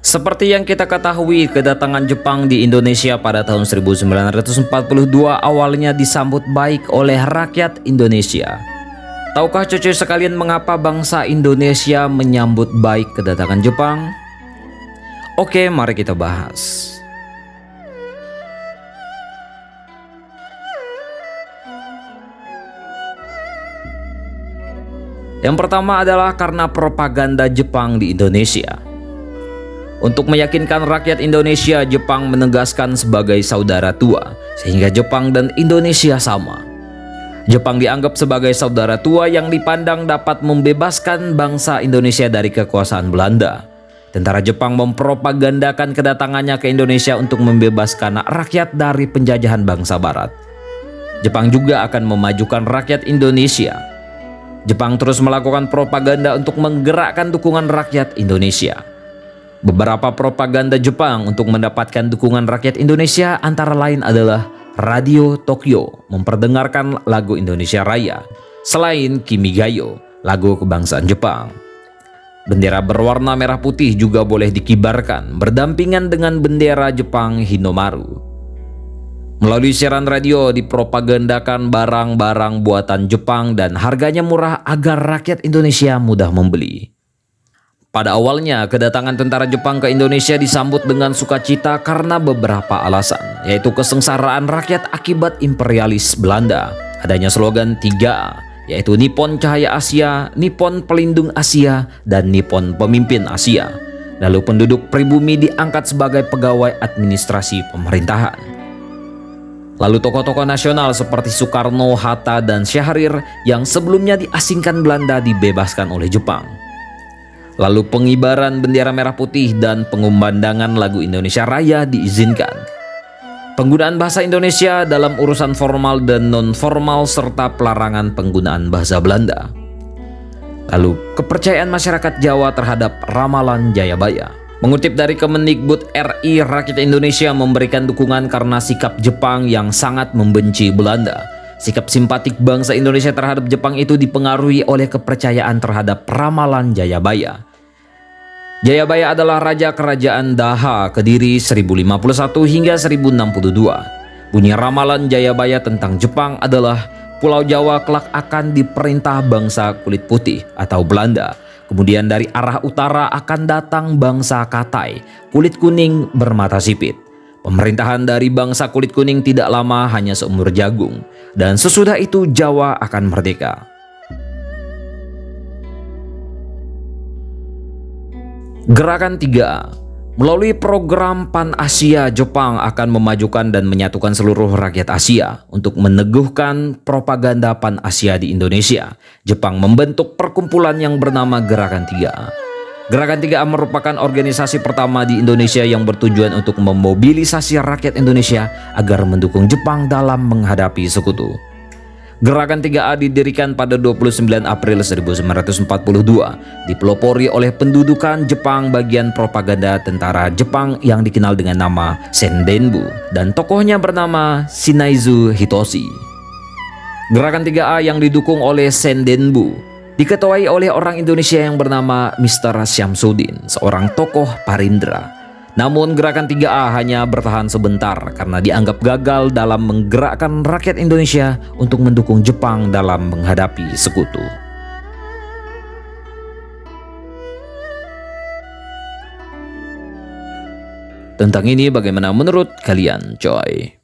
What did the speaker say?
Seperti yang kita ketahui, kedatangan Jepang di Indonesia pada tahun 1942 awalnya disambut baik oleh rakyat Indonesia. Tahukah cucu sekalian mengapa bangsa Indonesia menyambut baik kedatangan Jepang? Oke, mari kita bahas. Yang pertama adalah karena propaganda Jepang di Indonesia. Untuk meyakinkan rakyat Indonesia, Jepang menegaskan sebagai saudara tua, sehingga Jepang dan Indonesia sama. Jepang dianggap sebagai saudara tua yang dipandang dapat membebaskan bangsa Indonesia dari kekuasaan Belanda. Tentara Jepang mempropagandakan kedatangannya ke Indonesia untuk membebaskan rakyat dari penjajahan bangsa Barat. Jepang juga akan memajukan rakyat Indonesia. Jepang terus melakukan propaganda untuk menggerakkan dukungan rakyat Indonesia. Beberapa propaganda Jepang untuk mendapatkan dukungan rakyat Indonesia antara lain adalah Radio Tokyo memperdengarkan lagu Indonesia Raya, selain Kimigayo, lagu kebangsaan Jepang. Bendera berwarna merah putih juga boleh dikibarkan berdampingan dengan bendera Jepang Hinomaru. Melalui siaran radio dipropagandakan barang-barang buatan Jepang dan harganya murah agar rakyat Indonesia mudah membeli. Pada awalnya, kedatangan tentara Jepang ke Indonesia disambut dengan sukacita karena beberapa alasan, yaitu kesengsaraan rakyat akibat imperialis Belanda, adanya slogan 3A, yaitu Nippon Cahaya Asia, Nippon Pelindung Asia, dan Nippon Pemimpin Asia. Lalu penduduk pribumi diangkat sebagai pegawai administrasi pemerintahan. Lalu tokoh-tokoh nasional seperti Soekarno, Hatta, dan Syahrir yang sebelumnya diasingkan Belanda dibebaskan oleh Jepang. Lalu pengibaran bendera merah putih dan pengumandangan lagu Indonesia Raya diizinkan. Penggunaan bahasa Indonesia dalam urusan formal dan non-formal serta pelarangan penggunaan bahasa Belanda. Lalu kepercayaan masyarakat Jawa terhadap ramalan Jayabaya. Mengutip dari Kemendikbud RI, rakyat Indonesia memberikan dukungan karena sikap Jepang yang sangat membenci Belanda. Sikap simpatik bangsa Indonesia terhadap Jepang itu dipengaruhi oleh kepercayaan terhadap ramalan Jayabaya. Jayabaya adalah raja kerajaan Daha Kediri 1051 hingga 1062. Bunyi ramalan Jayabaya tentang Jepang adalah Pulau Jawa kelak akan diperintah bangsa kulit putih atau Belanda. Kemudian dari arah utara akan datang bangsa Katai, kulit kuning bermata sipit. Pemerintahan dari bangsa kulit kuning tidak lama, hanya seumur jagung. Dan sesudah itu Jawa akan merdeka. Gerakan 3A. Melalui program Pan-Asia, Jepang akan memajukan dan menyatukan seluruh rakyat Asia. Untuk meneguhkan propaganda Pan-Asia di Indonesia, Jepang membentuk perkumpulan yang bernama Gerakan 3A. Gerakan 3A merupakan organisasi pertama di Indonesia yang bertujuan untuk memobilisasi rakyat Indonesia agar mendukung Jepang dalam menghadapi sekutu. Gerakan 3A didirikan pada 29 April 1942, dipelopori oleh pendudukan Jepang bagian propaganda tentara Jepang yang dikenal dengan nama Sendenbu dan tokohnya bernama Shinaizu Hitoshi. Gerakan 3A yang didukung oleh Sendenbu diketuai oleh orang Indonesia yang bernama Mr. Syamsuddin, seorang tokoh Parindra. Namun gerakan 3A hanya bertahan sebentar karena dianggap gagal dalam menggerakkan rakyat Indonesia untuk mendukung Jepang dalam menghadapi sekutu. Tentang ini bagaimana menurut kalian, coy?